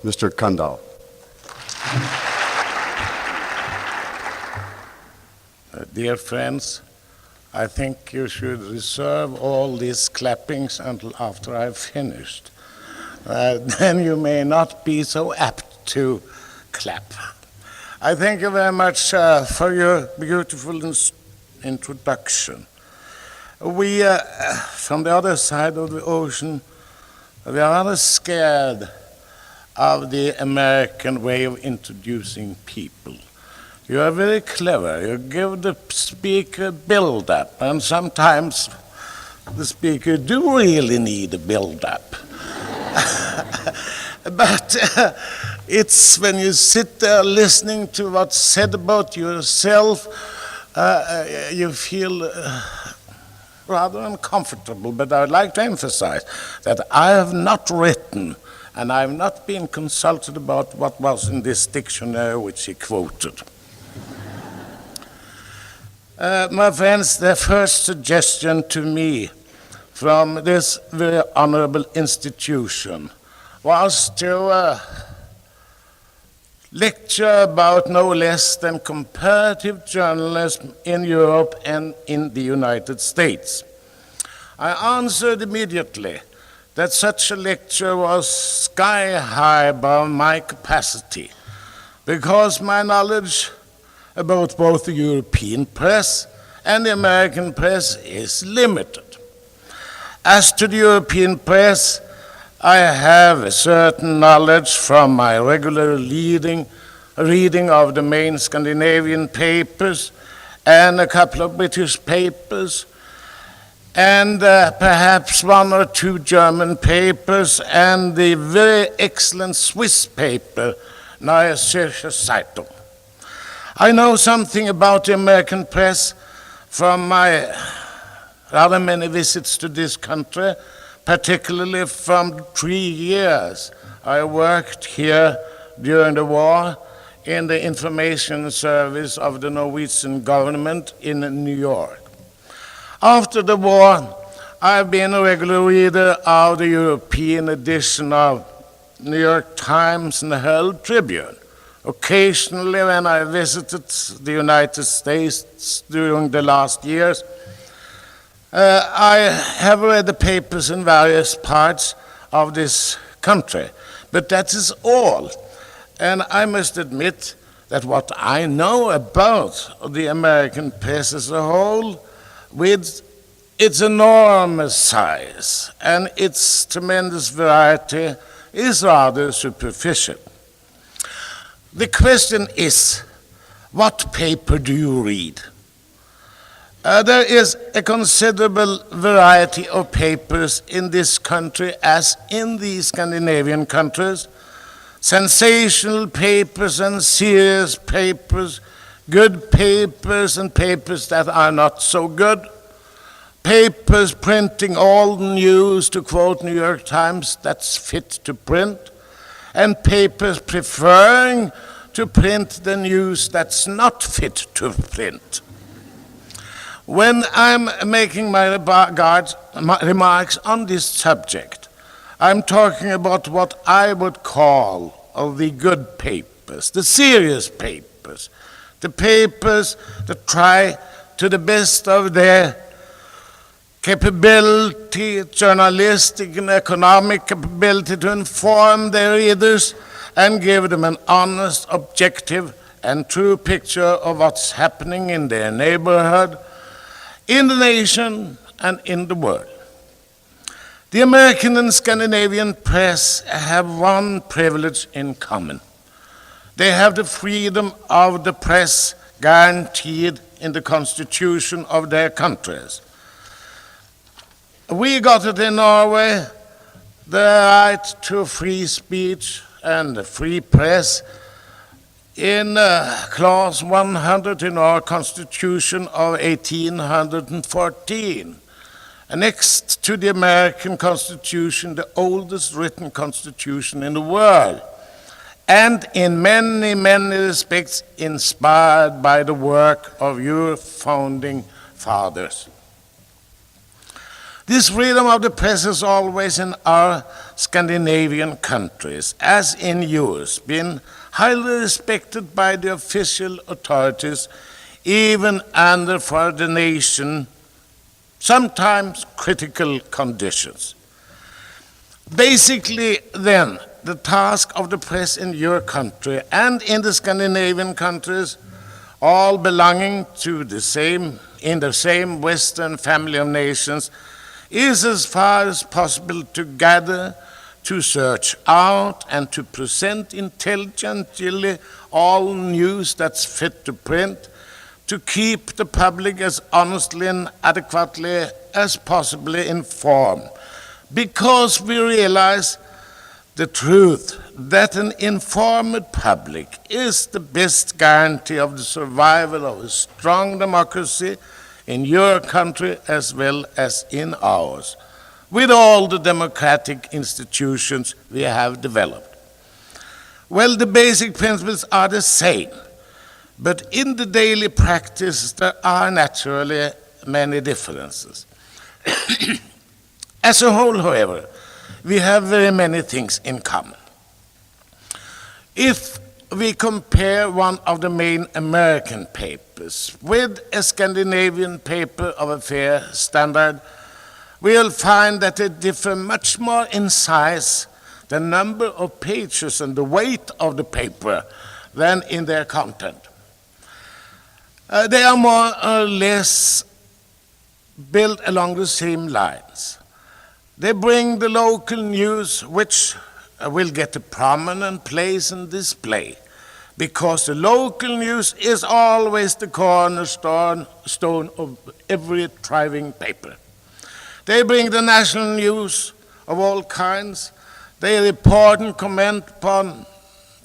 Mr. Kandahl. Dear friends, I think you should reserve all these clappings until after I've finished. Then you may not be so apt to clap. I thank you very much for your beautiful introduction. We, from the other side of the ocean, we are rather scared of the American way of introducing people. You are very clever. You give the speaker build-up, and sometimes the speaker do really need a build-up. But it's when you sit there listening to what's said about yourself, you feel rather uncomfortable. But I would like to emphasize that I have not written and I have not been consulted about what was in this dictionary which he quoted. My friends, the first suggestion to me from this very honorable institution was to lecture about no less than comparative journalism in Europe and in the United States. I answered immediately that such a lecture was sky high above my capacity, because my knowledge about both the European press and the American press is limited. As to the European press, I have a certain knowledge from my regular reading of the main Scandinavian papers and a couple of British papers, and perhaps one or two German papers and the very excellent Swiss paper, Neue Zürcher Zeitung. I know something about the American press from my rather many visits to this country, particularly from 3 years I worked here during the war in the information service of the Norwegian government in New York. After the war, I've been a regular reader of the European edition of New York Times and the Herald Tribune. Occasionally, when I visited the United States during the last years, I have read the papers in various parts of this country, but that is all. And I must admit that what I know about the American press as a whole, with its enormous size and its tremendous variety, is rather superficial. The question is, what paper do you read? There is a considerable variety of papers in this country as in the Scandinavian countries. Sensational papers and serious papers, good papers and papers that are not so good, papers printing all the news, to quote New York Times, that's fit to print, and papers preferring to print the news that's not fit to print. When I'm making my remarks on this subject, I'm talking about what I would call the good papers, the serious papers, the papers that try to the best of their capability, journalistic and economic capability, to inform their readers and give them an honest, objective, and true picture of what's happening in their neighborhood, in the nation, and in the world. The American and Scandinavian press have one privilege in common. They have the freedom of the press guaranteed in the constitution of their countries. We got it in Norway, the right to free speech and free press in clause 100 in our constitution of 1814. Next to the American Constitution, the oldest written constitution in the world, and in many, many respects inspired by the work of your founding fathers. This freedom of the press has always in our Scandinavian countries, as in yours, been highly respected by the official authorities, even under, for the nation, sometimes critical conditions. Basically, then, the task of the press in your country and in the Scandinavian countries, all belonging to the same Western family of nations, is as far as possible to gather, to search out, and to present intelligently all news that's fit to print, to keep the public as honestly and adequately as possibly informed, because we realize the truth that an informed public is the best guarantee of the survival of a strong democracy in your country as well as in ours, with all the democratic institutions we have developed. Well, the basic principles are the same, but in the daily practice there are naturally many differences. As a whole, however, we have very many things in common. If we compare one of the main American papers with a Scandinavian paper of a fair standard, we'll find that they differ much more in size, the number of pages and the weight of the paper, than in their content. They are more or less built along the same lines. They bring the local news, which will get a prominent place and display, because the local news is always the cornerstone of every thriving paper. They bring the national news of all kinds. They report and comment upon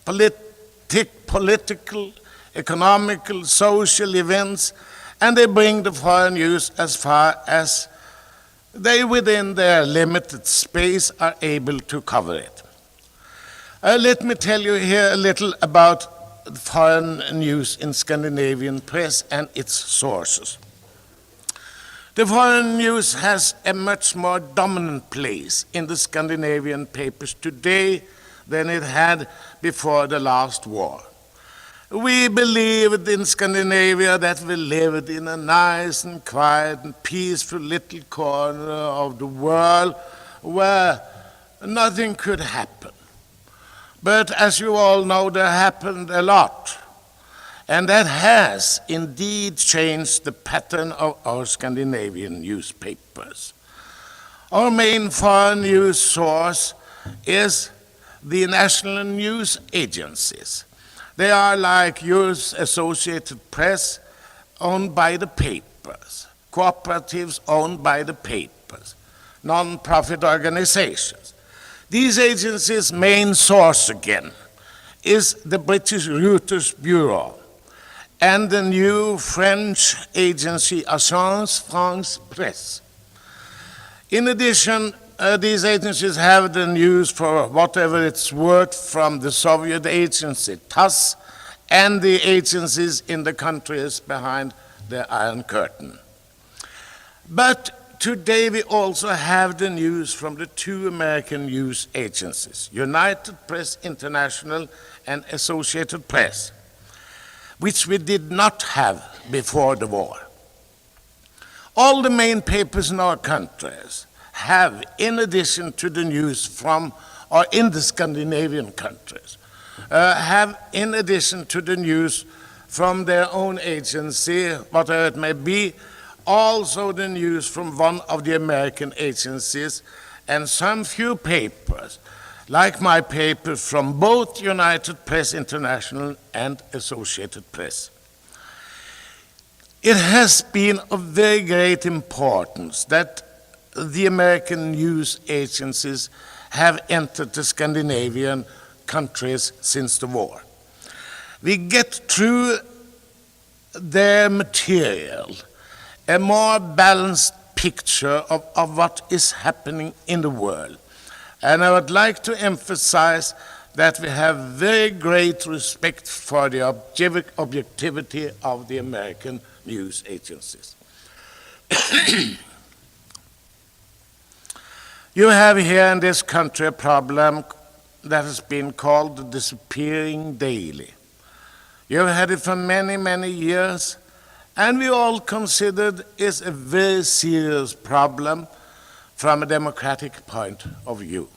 political, economical, social events, and they bring the foreign news as far as they, within their limited space, are able to cover it. Let me tell you here a little about foreign news in Scandinavian press and its sources. The foreign news has a much more dominant place in the Scandinavian papers today than it had before the last war. We believed in Scandinavia that we lived in a nice and quiet and peaceful little corner of the world where nothing could happen. But as you all know, there happened a lot. And that has indeed changed the pattern of our Scandinavian newspapers. Our main foreign news source is the national news agencies. They are like yours, Associated Press, owned by the papers, cooperatives owned by the papers, non-profit organizations. These agencies' main source again is the British Reuters Bureau and the new French agency Agence France Presse. In addition, these agencies have the news for whatever it's worth from the Soviet agency TASS and the agencies in the countries behind the Iron Curtain. But today we also have the news from the two American news agencies, United Press International and Associated Press, which we did not have before the war. All the main papers in our countries have, in addition to the news from, or in the Scandinavian countries, have, in addition to the news from their own agency, whatever it may be, also the news from one of the American agencies, and some few papers, like my paper from both United Press International and Associated Press. It has been of very great importance that the American news agencies have entered the Scandinavian countries since the war. We get through their material a more balanced picture of what is happening in the world. And I would like to emphasize that we have very great respect for the objectivity of the American news agencies. You have here in this country a problem that has been called the disappearing daily. You have had it for many, many years, and we all considered it a very serious problem from a democratic point of view.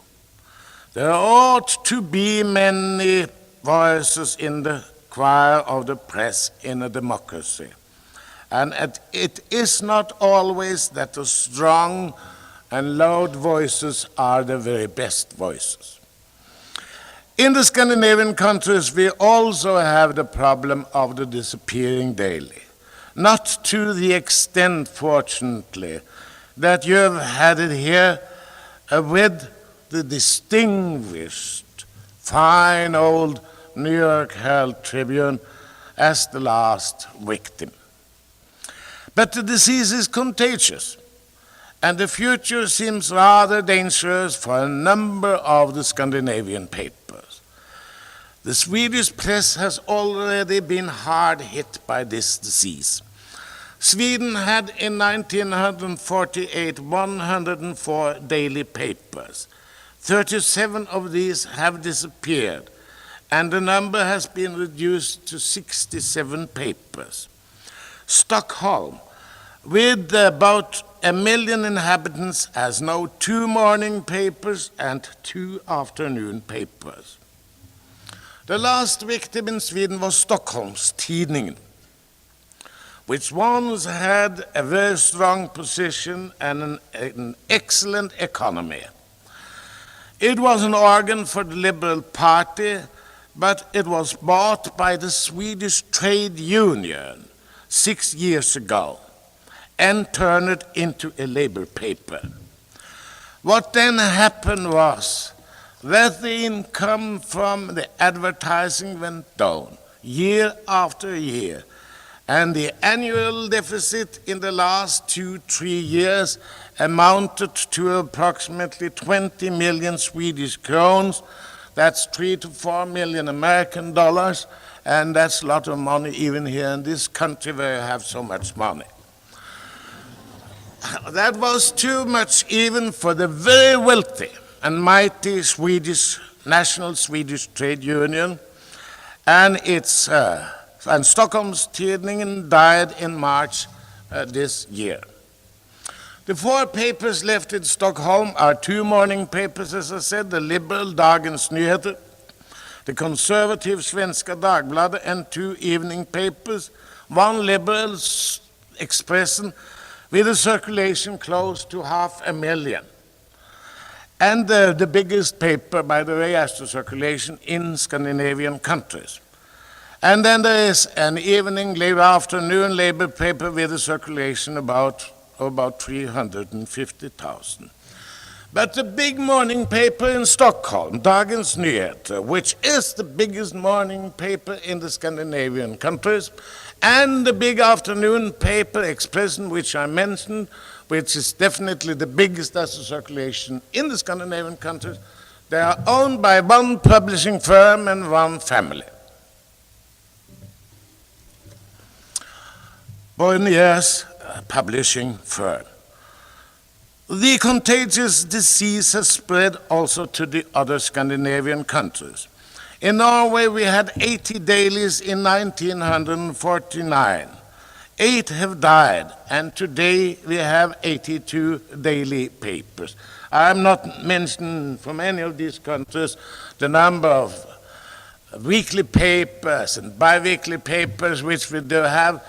There ought to be many voices in the choir of the press in a democracy. And it is not always that the strong and loud voices are the very best voices. In the Scandinavian countries, we also have the problem of the disappearing daily. Not to the extent, fortunately, that you have had it here with the distinguished, fine old New York Herald Tribune as the last victim. But the disease is contagious, and the future seems rather dangerous for a number of the Scandinavian papers. The Swedish press has already been hard hit by this disease. Sweden had in 1948 104 daily papers. 37 of these have disappeared, and the number has been reduced to 67 papers. Stockholm, with about 1 million inhabitants, has now 2 morning papers and 2 afternoon papers. The last victim in Sweden was Stockholm's Tidningen, which once had a very strong position and an excellent economy. It was an organ for the Liberal Party, but it was bought by the Swedish trade union 6 years ago and turned it into a labor paper. What then happened was that the income from the advertising went down year after year, and the annual deficit in the last 2-3 years amounted to approximately 20 million Swedish crowns. That's 3 to 4 million American dollars, and that's a lot of money even here in this country where you have so much money. That was too much even for the very wealthy and mighty National Swedish Trade Union, and Stockholm's Tidningen died in March this year. The 4 papers left in Stockholm are 2 morning papers, as I said, the liberal Dagens Nyheter, the conservative Svenska Dagbladet, and 2 evening papers, 1 liberal Expressen with a circulation close to 500,000. And the biggest paper, by the way, has the circulation in Scandinavian countries. And then there is an evening, late afternoon labor paper with a circulation about 350,000. But the big morning paper in Stockholm, Dagens Nyheter, which is the biggest morning paper in the Scandinavian countries, and the big afternoon paper, Expressen, which I mentioned, which is definitely the biggest as a circulation in the Scandinavian countries, they are owned by 1 publishing firm and 1 family. Bonniers publishing firm. The contagious disease has spread also to the other Scandinavian countries. In Norway, we had 80 dailies in 1949. 8 have died, and today we have 82 daily papers. I am not mentioning from any of these countries the number of weekly papers and bi-weekly papers which we do have.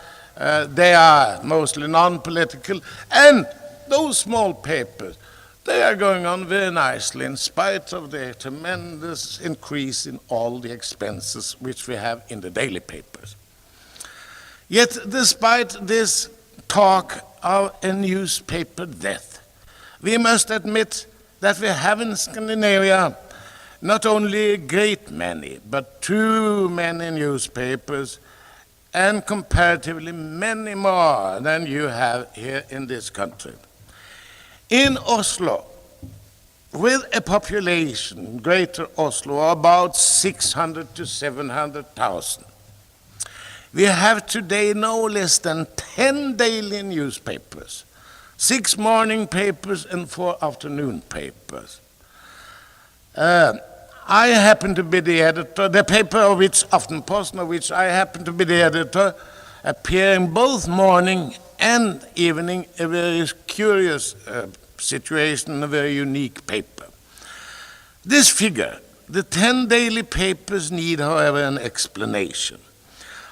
They are mostly non-political, and those small papers, they are going on very nicely in spite of the tremendous increase in all the expenses which we have in the daily papers. Yet, despite this talk of a newspaper death, we must admit that we have in Scandinavia not only a great many, but too many newspapers, and comparatively many more than you have here in this country. In Oslo, with a population, greater Oslo, about 600 to 700,000, we have today no less than 10 daily newspapers, 6 morning papers and 4 afternoon papers. I happen to be the editor, the paper of which, Aftenposten, of which I happen to be the editor, appearing both morning and evening, a very curious situation, a very unique paper. This figure, the 10 daily papers, need, however, an explanation.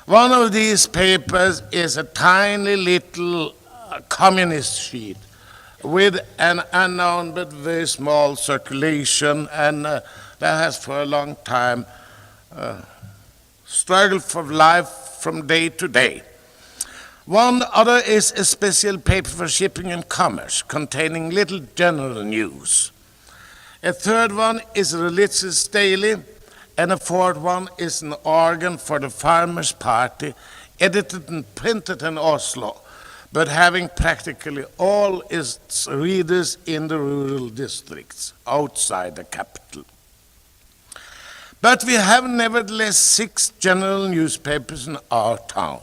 One of these papers is a tiny little communist sheet with an unknown but very small circulation, and that has for a long time struggled for life from day to day. One other is a special paper for shipping and commerce, containing little general news. A third one is a religious daily, and a fourth one is an organ for the Farmers' Party, edited and printed in Oslo, but having practically all its readers in the rural districts outside the capital. But we have nevertheless 6 general newspapers in our town.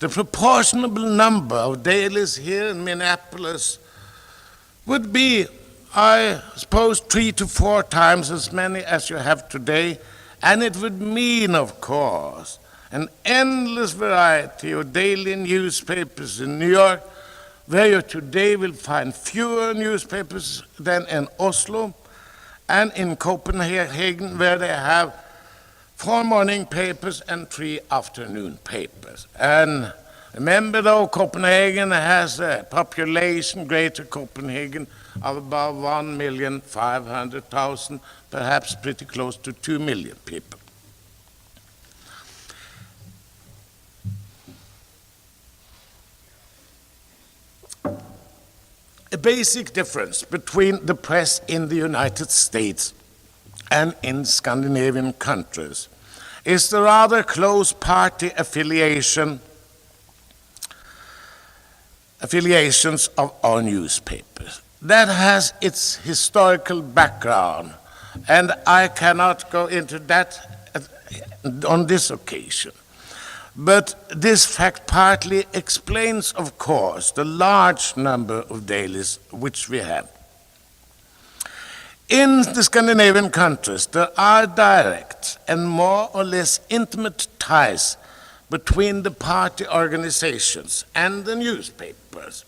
The proportionable number of dailies here in Minneapolis would be, I suppose, 3 to 4 times as many as you have today, and it would mean, of course, an endless variety of daily newspapers in New York, where you today will find fewer newspapers than in Oslo, and in Copenhagen, where they have 4 morning papers and 3 afternoon papers. And remember, though, Copenhagen has a population, greater Copenhagen, of about 1,500,000, perhaps pretty close to 2 million people. A basic difference between the press in the United States and in Scandinavian countries is the rather close party affiliations of our newspapers. That has its historical background, and I cannot go into that on this occasion. But this fact partly explains, of course, the large number of dailies which we have. In the Scandinavian countries, there are direct and more or less intimate ties between the party organizations and the newspapers,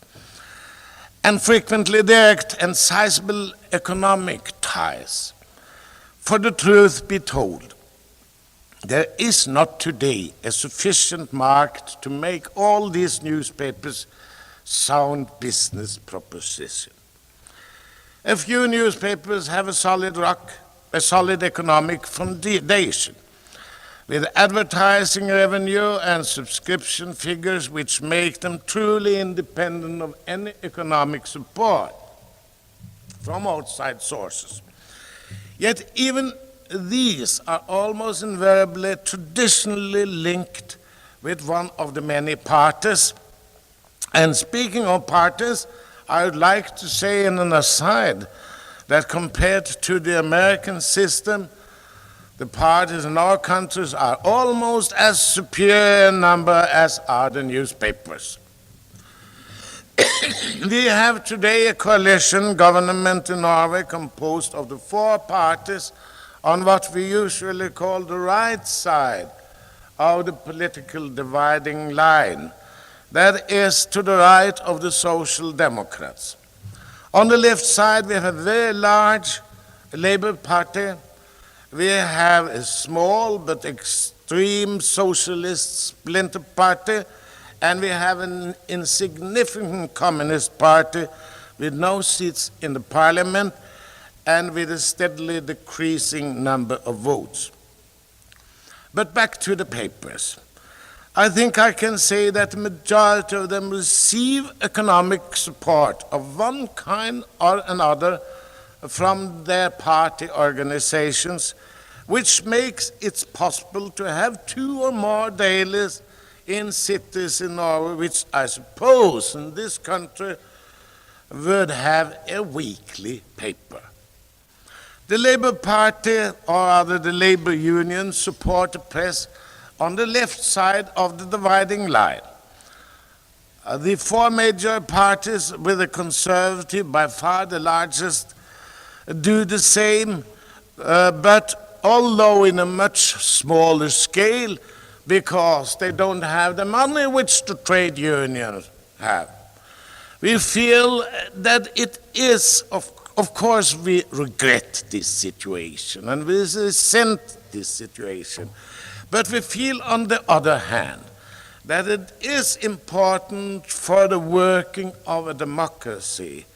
and frequently direct and sizable economic ties. For the truth be told, there is not today a sufficient market to make all these newspapers sound business proposition. A few newspapers have a solid economic foundation, with advertising revenue and subscription figures which make them truly independent of any economic support from outside sources. Yet even these are almost invariably traditionally linked with one of the many parties. And speaking of parties, I would like to say in an aside that compared to the American system, the parties in our countries are almost as superior in number as are the newspapers. We have today a coalition government in Norway composed of the 4 parties on what we usually call the right side of the political dividing line, that is, to the right of the Social Democrats. On the left side, we have a very large Labour Party. We have a small but extreme socialist splinter party, and we have an insignificant communist party with no seats in the parliament and with a steadily decreasing number of votes. But back to the papers. I think I can say that the majority of them receive economic support of one kind or another from their party organizations, which makes it possible to have 2 or more dailies in cities in Norway, which I suppose in this country would have a weekly paper. The Labour Party, or rather the Labour Union, support the press on the left side of the dividing line. The four major parties, with the Conservative by far the largest, do the same, but although in a much smaller scale, because they don't have the money which the trade unions have. We feel that it is, of course, we regret this situation and we resent this situation, but we feel on the other hand that it is important for the working of a democracy.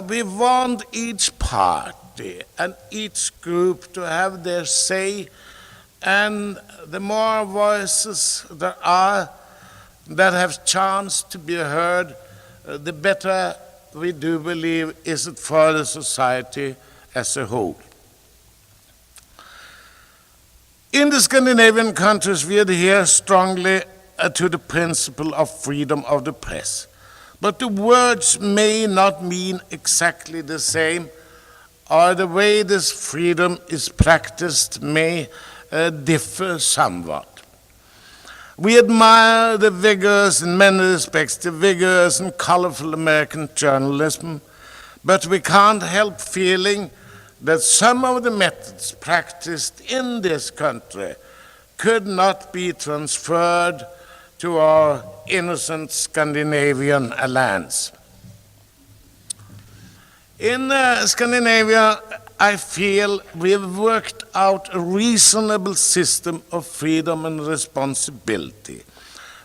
We want each party and each group to have their say, and the more voices there are that have chance to be heard, the better we do believe is it for the society as a whole. In the Scandinavian countries, we adhere strongly to the principle of freedom of the press. But the words may not mean exactly the same, or the way this freedom is practiced may differ somewhat. We admire the vigorous, in many respects, the vigorous and colorful American journalism, but we can't help feeling that some of the methods practiced in this country could not be transferred to our innocent Scandinavian lands. In Scandinavia, I feel we have worked out a reasonable system of freedom and responsibility.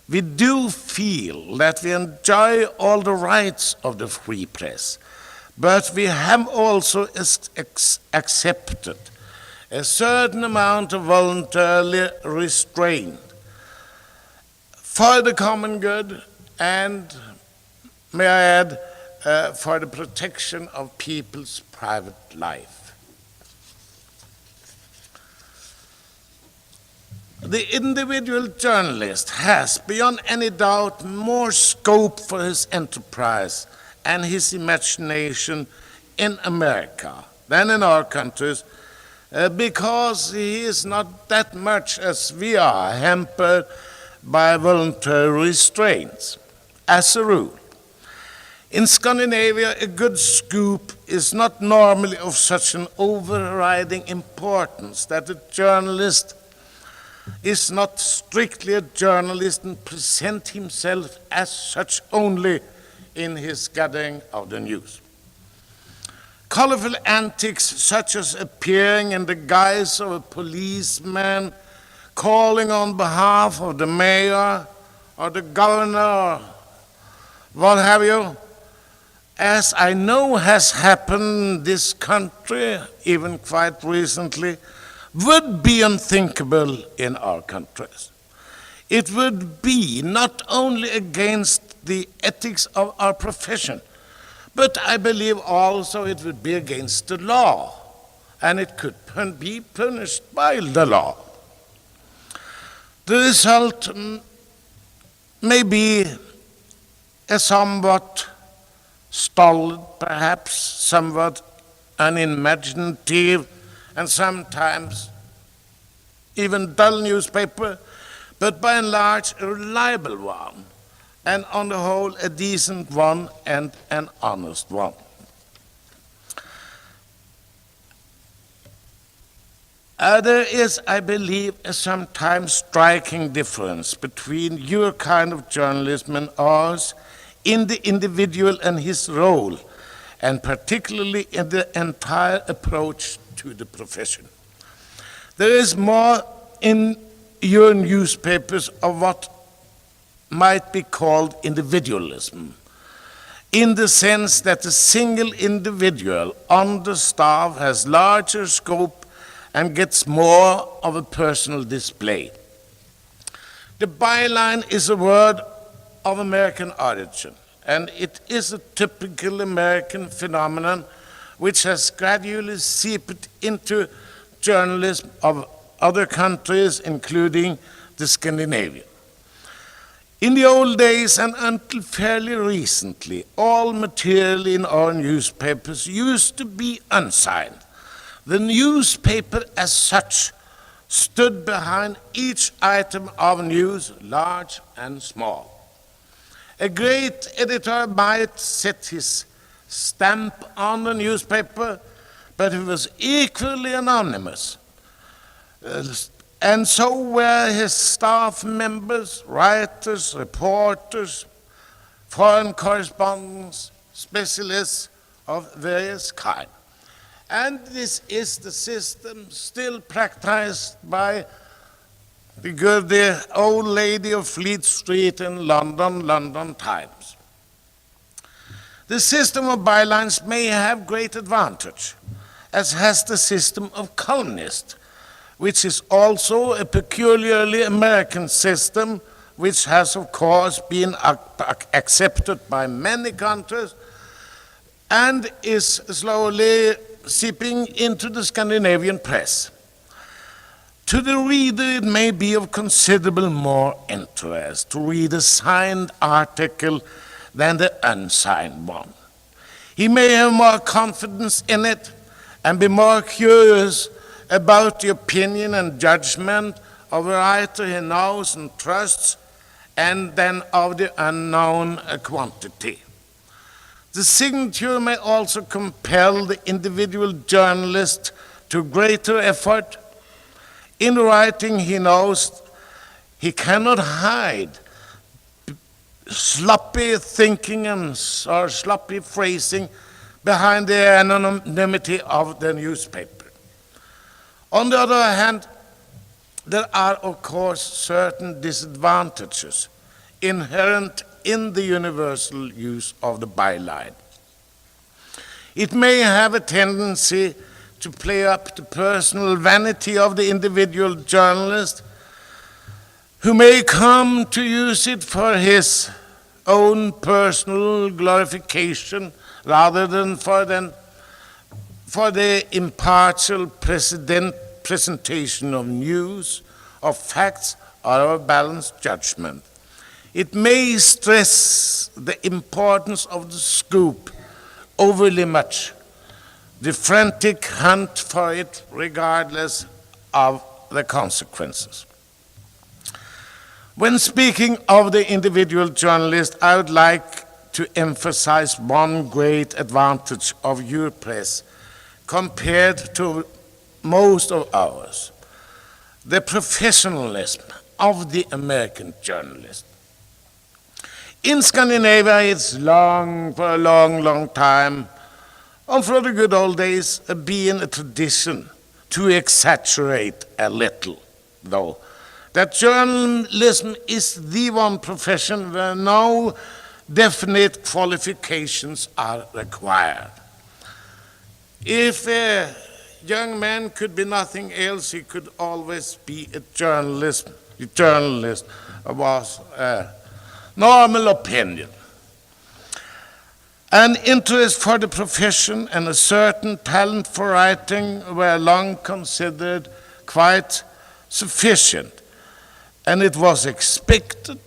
We do feel that we enjoy all the rights of the free press, but we have also accepted a certain amount of voluntary restraint for the common good and, may I add, for the protection of people's private life. The individual journalist has, beyond any doubt, more scope for his enterprise and his imagination in America than in our countries, because he is not that much as we are hampered by voluntary restraints, as a rule. In Scandinavia, a good scoop is not normally of such an overriding importance that a journalist is not strictly a journalist and present himself as such only in his gathering of the news. Colorful antics such as appearing in the guise of a policeman, calling on behalf of the mayor or the governor or what have you, as I know has happened in this country, even quite recently, would be unthinkable in our countries. It would be not only against the ethics of our profession, but I believe also it would be against the law, and it could be punished by the law. The result may be a somewhat stolid, perhaps somewhat unimaginative, and sometimes even dull newspaper, but by and large a reliable one, and on the whole a decent one and an honest one. There is, I believe, a sometimes striking difference between your kind of journalism and ours in the individual and his role, and particularly in the entire approach to the profession. There is more in your newspapers of what might be called individualism, in the sense that a single individual on the staff has larger scope and gets more of a personal display. The byline is a word of American origin, and it is a typical American phenomenon which has gradually seeped into journalism of other countries, including the Scandinavia. In the old days and until fairly recently, all material in our newspapers used to be unsigned. The newspaper as such stood behind each item of news, large and small. A great editor might set his stamp on the newspaper, but he was equally anonymous. And so were his staff members, writers, reporters, foreign correspondents, specialists of various kinds. And this is the system still practiced by the old lady of Fleet Street in London, London Times. The system of bylines may have great advantage, as has the system of columnists, which is also a peculiarly American system, which has, of course, been accepted by many countries and is slowly seeping into the Scandinavian press. To the reader, it may be of considerable more interest to read a signed article than the unsigned one. He may have more confidence in it and be more curious about the opinion and judgment of a writer he knows and trusts, and then of the unknown quantity. The signature may also compel the individual journalist to greater effort. In writing, he knows he cannot hide sloppy thinking or sloppy phrasing behind the anonymity of the newspaper. On the other hand, there are, of course, certain disadvantages inherent in the universal use of the byline. It may have a tendency to play up the personal vanity of the individual journalist, who may come to use it for his own personal glorification rather than for the impartial presentation of news, of facts, or of balanced judgment. It may stress the importance of the scoop overly much, the frantic hunt for it regardless of the consequences. When speaking of the individual journalist, I would like to emphasize one great advantage of your press compared to most of ours: the professionalism of the American journalist. In Scandinavia, it's for a long time, and for the good old days, been a tradition to exaggerate a little, though, that journalism is the one profession where no definite qualifications are required. If a young man could be nothing else, he could always be a journalist. A journalist was a normal opinion. An interest for the profession and a certain talent for writing were long considered quite sufficient, and it was expected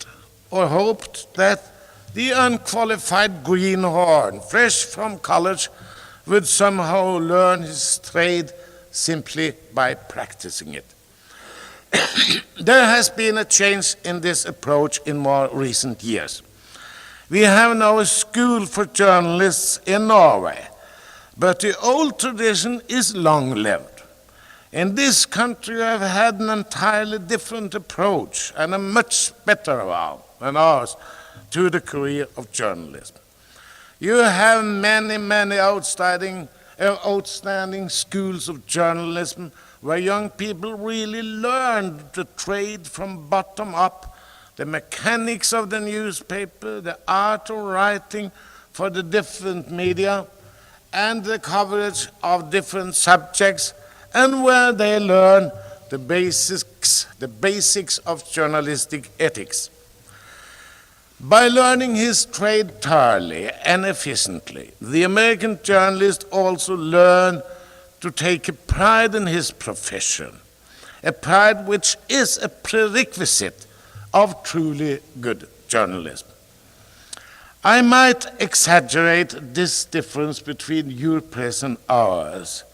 or hoped that the unqualified greenhorn, fresh from college, would somehow learn his trade simply by practicing it. There has been a change in this approach in more recent years. We have now a school for journalists in Norway, but the old tradition is long-lived. In this country, we have had an entirely different approach and a much better one than ours to the career of journalism. You have many outstanding schools of journalism where young people really learn the trade from bottom up, the mechanics of the newspaper, the art of writing for the different media, and the coverage of different subjects, and where they learn the basics of journalistic ethics. By learning his trade thoroughly and efficiently, the American journalist also learned to take a pride in his profession, a pride which is a prerequisite of truly good journalism. I might exaggerate this difference between your press and ours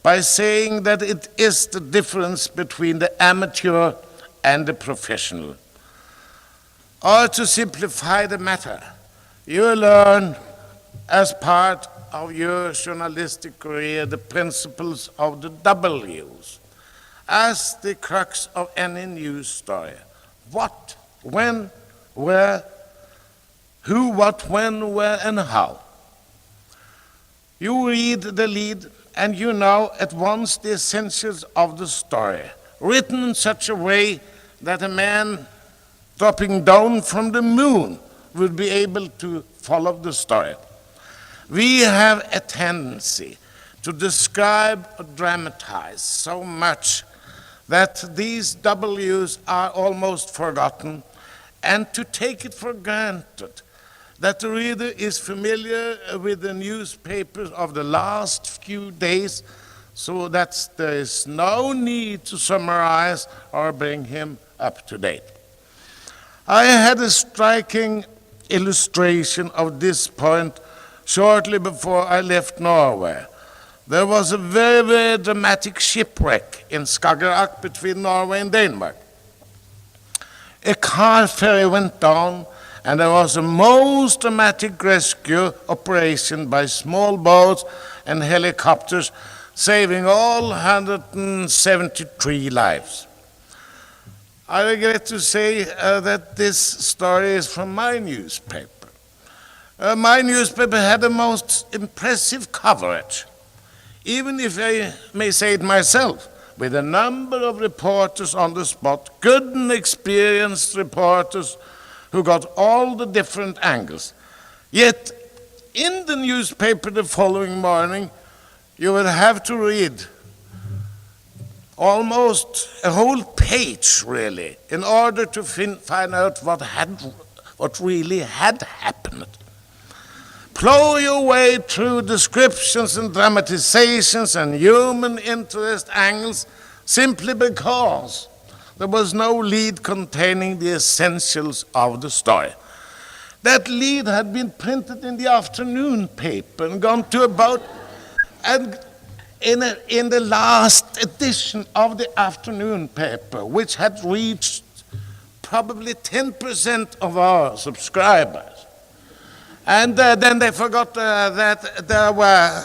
by saying that it is the difference between the amateur and the professional. Or to simplify the matter, you learn as part of your journalistic career the principles of the W's as the crux of any news story. What, when, where, who, what, when, where, and how. You read the lead and you know at once the essentials of the story, written in such a way that a man dropping down from the moon would be able to follow the story. We have a tendency to describe or dramatize so much that these W's are almost forgotten, and to take it for granted that the reader is familiar with the newspapers of the last few days, so that there is no need to summarize or bring him up to date. I had a striking illustration of this point shortly before I left Norway. There was a very, very dramatic shipwreck in Skagerrak between Norway and Denmark. A car ferry went down, and there was a most dramatic rescue operation by small boats and helicopters, saving all 173 lives. I regret to say that this story is from my newspaper. My newspaper had the most impressive coverage, even if I may say it myself, with a number of reporters on the spot, good and experienced reporters who got all the different angles. Yet, in the newspaper the following morning, you will have to read almost a whole page, really, in order to find out what really had happened. Plow your way through descriptions and dramatizations and human interest angles simply because there was no lead containing the essentials of the story. That lead had been printed in the afternoon paper and gone to about, and in the last edition of the afternoon paper, which had reached probably 10% of our subscribers. And then they forgot that there were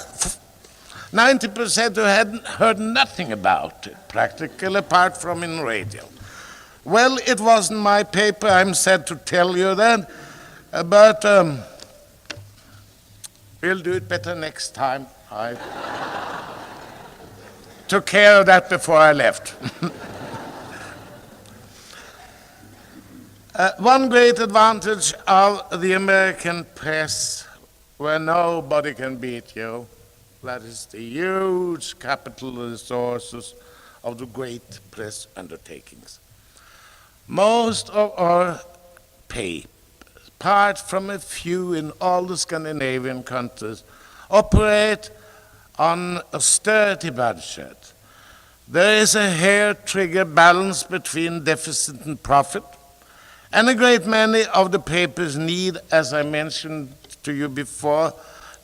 90% who hadn't heard nothing about it, practically apart from in radio. Well, it wasn't my paper, I'm sad to tell you that, but we'll do it better next time. I took care of that before I left. One great advantage of the American press, where nobody can beat you, that is the huge capital resources of the great press undertakings. Most of our papers, apart from a few in all the Scandinavian countries, operate on austerity budget. There is a hair-trigger balance between deficit and profit, and a great many of the papers need, as I mentioned to you before,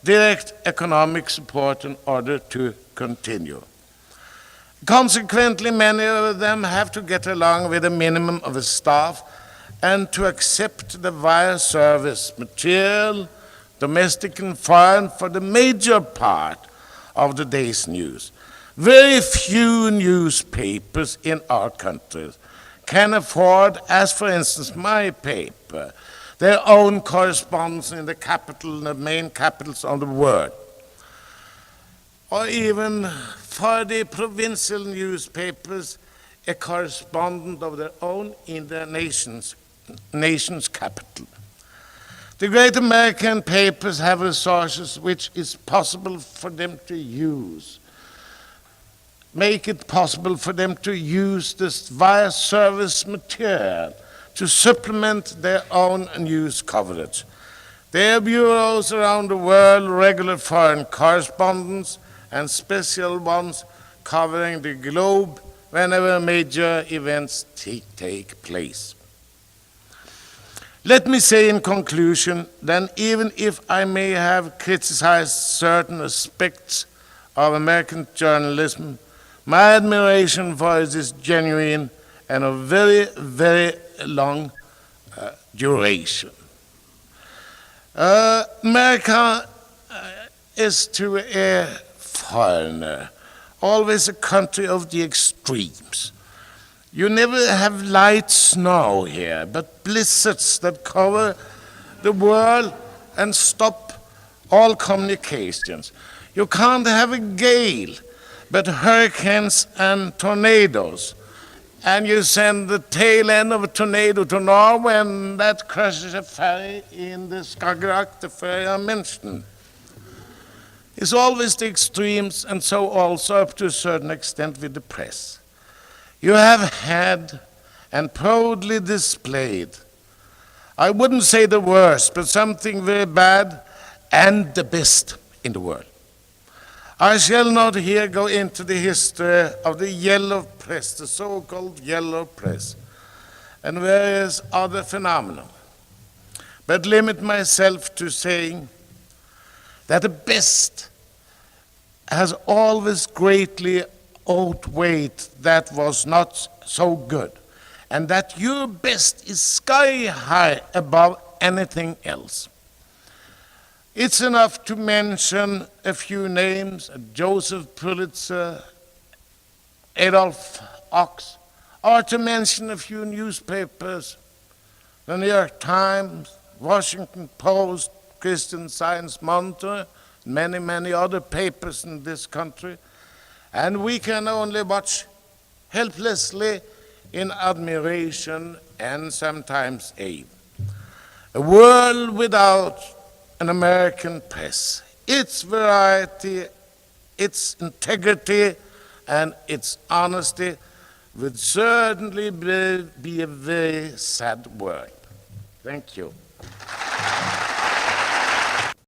direct economic support in order to continue. Consequently, many of them have to get along with a minimum of a staff and to accept the wire service material, domestic and foreign, for the major part of the day's news. Very few newspapers in our countries can afford, as for instance my paper, their own correspondence in the main capitals of the world. Or even for the provincial newspapers, a correspondent of their own in their nation's capital. The great American papers have resources which is possible for them to use. Make it possible for them to use this wire service material to supplement their own news coverage. Their bureaus around the world, regular foreign correspondents, and special ones covering the globe whenever major events take place. Let me say in conclusion, then, even if I may have criticized certain aspects of American journalism, my admiration for it is genuine and of very, very long duration. America is to a foreigner always a country of the extremes. You never have light snow here, but blizzards that cover the world and stop all communications. You can't have a gale, but hurricanes and tornadoes. And you send the tail end of a tornado to Norway, and that crushes a ferry in the Skagerrak, the ferry I mentioned. It's always the extremes, and so also up to a certain extent with the press. You have had and proudly displayed, I wouldn't say the worst, but something very bad and the best in the world. I shall not here go into the history of the yellow press, the so-called yellow press, and various other phenomena, but limit myself to saying that the best has always greatly outweighed that was not so good, and that your best is sky high above anything else. It's enough to mention a few names: Joseph Pulitzer, Adolf Ox, or to mention a few newspapers: the New York Times, Washington Post, Christian Science Monitor, many, many other papers in this country, and we can only watch helplessly in admiration and sometimes awe. A world without an American press, its variety, its integrity, and its honesty would certainly be a very sad world. Thank you.